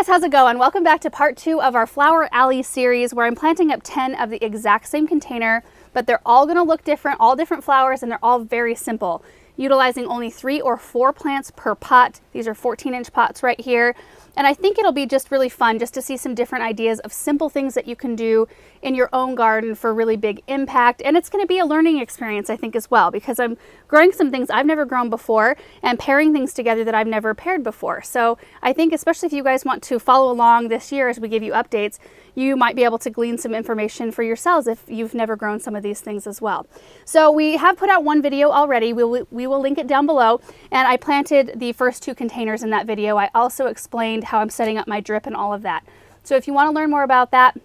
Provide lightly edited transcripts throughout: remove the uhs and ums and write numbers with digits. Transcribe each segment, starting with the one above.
guys, how's it going? Welcome back to part 2 of our Flower Alley series where I'm planting up 10 of the exact same container, but they're all going to look different, all different flowers, and they're all very simple, utilizing only 3 or 4 plants per pot. These are 14-inch pots right here. And I think it'll be just really fun just to see some different ideas of simple things that you can do in your own garden for really big impact. And it's going to be a learning experience, I think, as well, because I'm growing some things I've never grown before and pairing things together that I've never paired before. So I think especially if you guys want to follow along this year as we give you updates, you might be able to glean some information for yourselves if you've never grown some of these things as well. So we have put out one video already. We will link it down below. And I planted the first 2 containers in that video. I also explained how I'm setting up my drip and all of that. So if you want to learn more about that,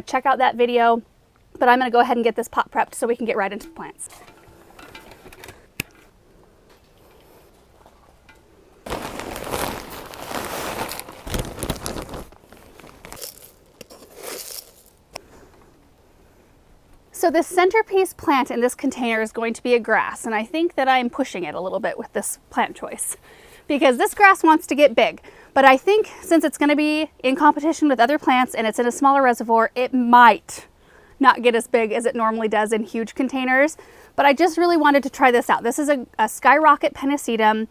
check out that video. But I'm going to go ahead and get this pot prepped so we can get right into the plants. So this centerpiece plant in this container is going to be a grass, and I think that I'm pushing it a little bit with this plant choice because this grass wants to get big. But I think since it's going to be in competition with other plants and it's in a smaller reservoir, it might not get as big as it normally does in huge containers. But I just really wanted to try this out. This is a skyrocket pennisetum,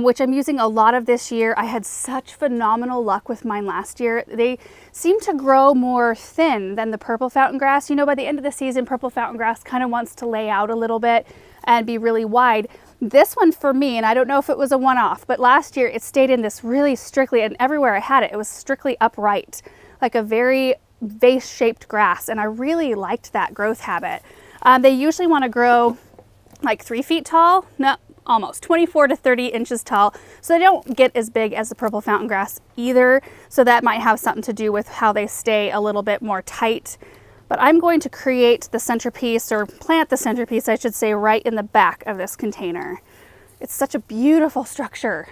which I'm using a lot of this year. I had such phenomenal luck with mine last year. They seem to grow more thin than the purple fountain grass. You know, by the end of the season, purple fountain grass kind of wants to lay out a little bit and be really wide. This one for me, and I don't know if it was a one-off, but last year it stayed in this really strictly, and everywhere I had it, it was strictly upright, like a very vase-shaped grass, and I really liked that growth habit. They usually want to grow like 3 feet tall, no, almost 24 to 30 inches tall, so they don't get as big as the purple fountain grass either, so that might have something to do with how they stay a little bit more tight. But I'm going to create the centerpiece, or plant the centerpiece, I should say, right in the back of this container. It's such a beautiful structure.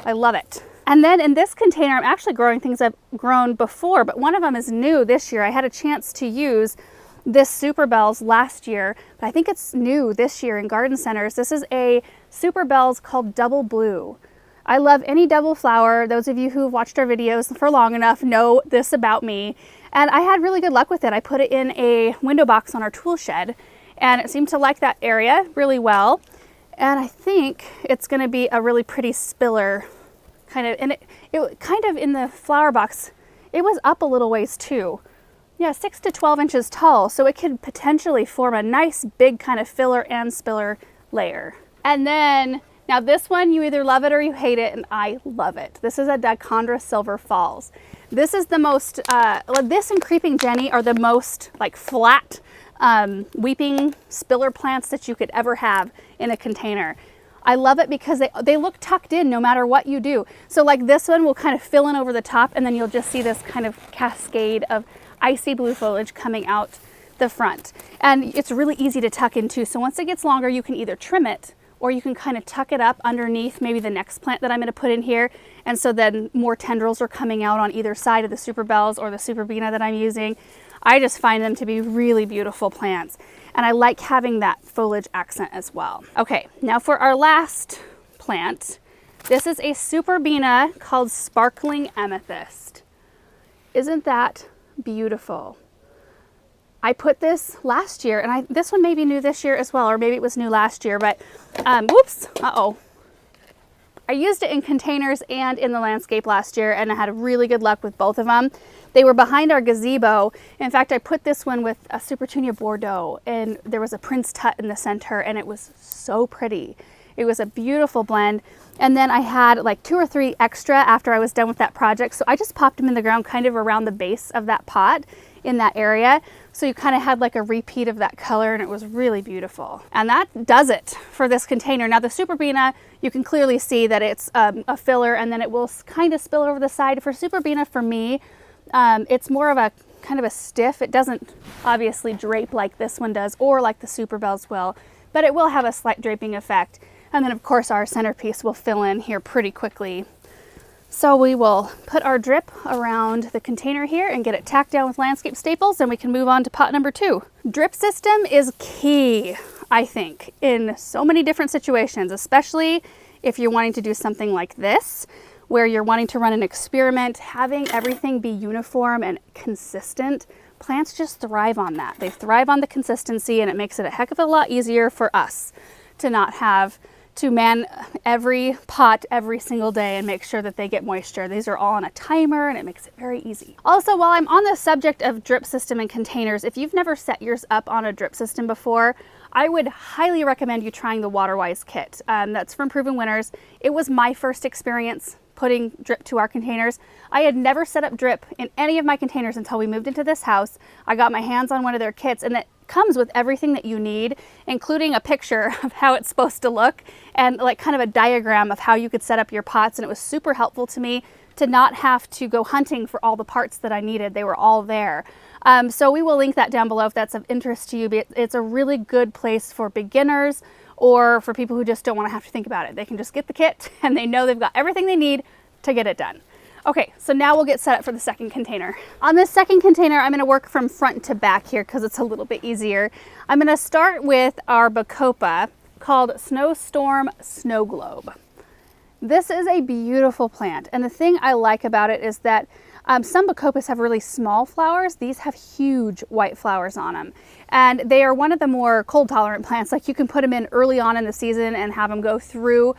I love it. And then in this container, I'm actually growing things I've grown before, but one of them is new this year. I had a chance to use this Superbells last year, but I think it's new this year in garden centers. This is a Superbells called Double Blue. I love any double flower. Those of you who've watched our videos for long enough know this about me. And I had really good luck with it. I put it in a window box on our tool shed, and it seemed to like that area really well. And I think it's going to be a really pretty spiller kind of, and it kind of in the flower box, it was up a little ways too. Yeah, 6 to 12 inches tall, so it could potentially form a nice big kind of filler and spiller layer. And then, now this one, you either love it or you hate it, and I love it. This is a Dicondra Silver Falls. This is the most, this and Creeping Jenny are the most like flat weeping spiller plants that you could ever have in a container. I love it because they look tucked in no matter what you do. So like this one will kind of fill in over the top, and then you'll just see this kind of cascade of icy blue foliage coming out the front. And it's really easy to tuck into. So once it gets longer, you can either trim it or you can kind of tuck it up underneath maybe the next plant that I'm going to put in here. And so then more tendrils are coming out on either side of the Superbells or the Superbina that I'm using. I just find them to be really beautiful plants. And I like having that foliage accent as well. Okay, now for our last plant, this is a Superbina called Sparkling Amethyst. Isn't that beautiful? I put this last year, and this one may be new this year as well, or maybe it was new last year, but whoops, I used it in containers and in the landscape last year, and I had really good luck with both of them. They were behind our gazebo. In fact, I put this one with a Supertunia Bordeaux, and there was a Prince Tut in the center, and it was so pretty. It was a beautiful blend. And then I had like 2 or 3 extra after I was done with that project. So I just popped them in the ground kind of around the base of that pot in that area. So you kind of had like a repeat of that color, and it was really beautiful. And that does it for this container. Now the Superbina, you can clearly see that it's a filler, and then it will kind of spill over the side. For Superbina, for me, it's more of a kind of a stiff. It doesn't obviously drape like this one does or like the Superbells will, but it will have a slight draping effect. And then of course our centerpiece will fill in here pretty quickly. So we will put our drip around the container here and get it tacked down with landscape staples, and we can move on to pot number 2. Drip system is key, I think, in so many different situations, especially if you're wanting to do something like this, where you're wanting to run an experiment, having everything be uniform and consistent, plants just thrive on that. They thrive on the consistency, and it makes it a heck of a lot easier for us to not have to man every pot every single day and make sure that they get moisture. These are all on a timer, and it makes it very easy. Also, while I'm on the subject of drip system and containers, if you've never set yours up on a drip system before, I would highly recommend you trying the WaterWise kit. That's from Proven Winners. It was my first experience putting drip to our containers. I had never set up drip in any of my containers until we moved into this house. I got my hands on one of their kits, and it comes with everything that you need, including a picture of how it's supposed to look and like kind of a diagram of how you could set up your pots. And it was super helpful to me to not have to go hunting for all the parts that I needed. They were all there. So we will link that down below if that's of interest to you. But it's a really good place for beginners or for people who just don't want to have to think about it. They can just get the kit and they know they've got everything they need to get it done. Okay, so now we'll get set up for the second container. On this second container, I'm gonna work from front to back here because it's a little bit easier. I'm gonna start with our Bacopa called Snowstorm Snow Globe. This is a beautiful plant, and the thing I like about it is that some Bacopas have really small flowers. These have huge white flowers on them, and they are one of the more cold tolerant plants. Like, you can put them in early on in the season and have them go through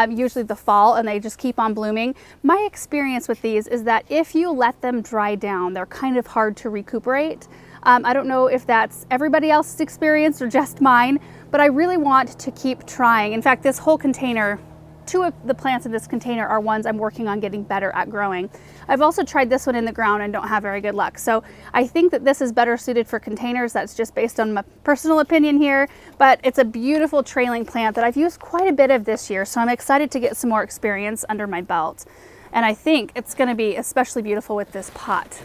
usually the fall, and they just keep on blooming. My experience with these is that if you let them dry down, they're kind of hard to recuperate. I don't know if that's everybody else's experience or just mine, but I really want to keep trying. In fact, this whole container, 2 of the plants in this container are ones I'm working on getting better at growing. I've also tried this one in the ground and don't have very good luck. So I think that this is better suited for containers. That's just based on my personal opinion here, but it's a beautiful trailing plant that I've used quite a bit of this year. So I'm excited to get some more experience under my belt. And I think it's gonna be especially beautiful with this pot.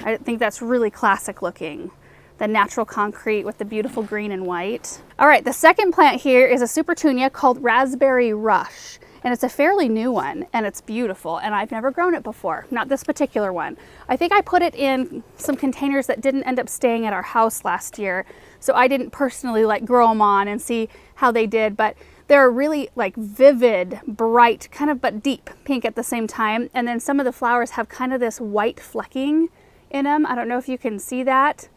I think that's really classic looking. The natural concrete with the beautiful green and white. All right, the second plant here is a Supertunia called Raspberry Rush. And it's a fairly new one, and it's beautiful, and I've never grown it before, not this particular one. I think I put it in some containers that didn't end up staying at our house last year, so I didn't personally like grow them on and see how they did, but they're really like vivid, bright, kind of but deep pink at the same time, and then some of the flowers have kind of this white flecking in them. I don't know if you can see that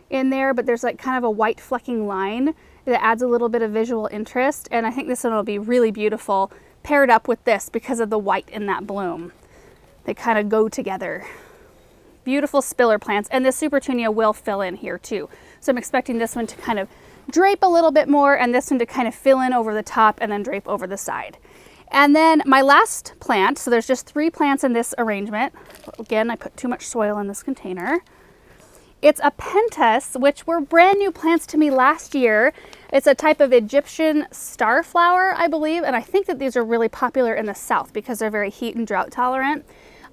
in there, but there's like kind of a white flecking line that adds a little bit of visual interest, and I think this one will be really beautiful paired up with this because of the white in that bloom. They kind of go together. Beautiful spiller plants, and this Supertunia will fill in here too. So I'm expecting this one to kind of drape a little bit more and this one to kind of fill in over the top and then drape over the side. And then my last plant, so there's just 3 plants in this arrangement. Again, I put too much soil in this container. It's a pentas, which were brand new plants to me last year. It's a type of Egyptian starflower, I believe, and I think that these are really popular in the South because they're very heat and drought tolerant.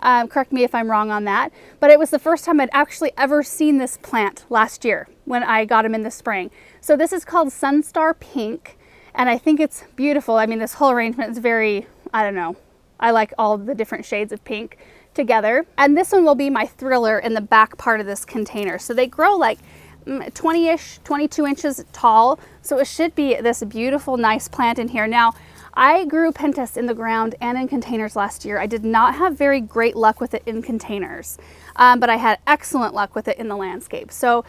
Correct me if I'm wrong on that, but it was the first time I'd actually ever seen this plant last year when I got them in the spring. So this is called Sunstar Pink, and I think it's beautiful. I mean, this whole arrangement is very, I don't know, I like all the different shades of pink together. And this one will be my thriller in the back part of this container. So they grow like 20-ish, 22 inches tall. So it should be this beautiful, nice plant in here. Now, I grew pentas in the ground and in containers last year. I did not have very great luck with it in containers, but I had excellent luck with it in the landscape. So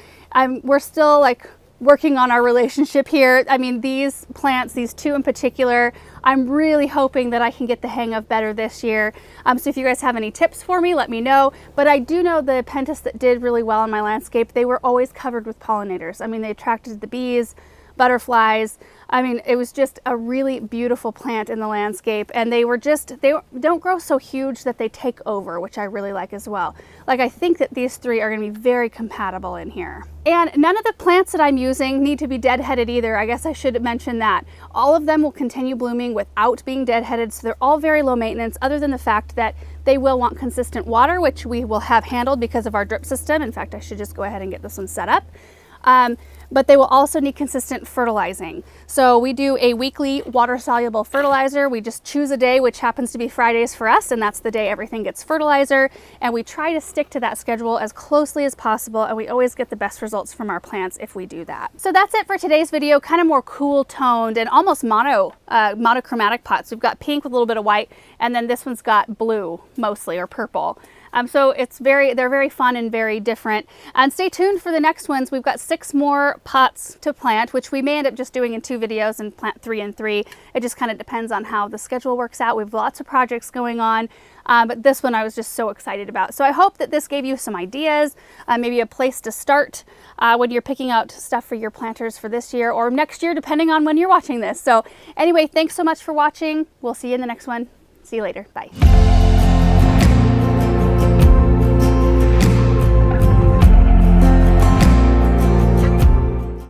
we're still like working on our relationship here. I mean, these plants, these 2 in particular, I'm really hoping that I can get the hang of better this year. So if you guys have any tips for me, let me know. But I do know the pentas that did really well in my landscape, they were always covered with pollinators. I mean, they attracted the bees, butterflies. I mean, it was just a really beautiful plant in the landscape, and they don't grow so huge that they take over, which I really like as well. Like, I think that these 3 are going to be very compatible in here. And none of the plants that I'm using need to be deadheaded either. I guess I should mention that. All of them will continue blooming without being deadheaded, so they're all very low maintenance, other than the fact that they will want consistent water, which we will have handled because of our drip system. In fact, I should just go ahead and get this one set up. But they will also need consistent fertilizing. So we do a weekly water-soluble fertilizer. We just choose a day, which happens to be Fridays for us, and that's the day everything gets fertilizer. And we try to stick to that schedule as closely as possible, and we always get the best results from our plants if we do that. So that's it for today's video, kind of more cool toned and almost monochromatic pots. We've got pink with a little bit of white, and then this one's got blue mostly, or purple. So they're very fun and very different. And stay tuned for the next ones. We've got 6 more pots to plant, which we may end up just doing in 2 videos and plant 3 and 3. It just kind of depends on how the schedule works out. We have lots of projects going on, but this one I was just so excited about. So I hope that this gave you some ideas, maybe a place to start when you're picking out stuff for your planters for this year or next year, depending on when you're watching this. So anyway, thanks so much for watching. We'll see you in the next one. See you later. Bye.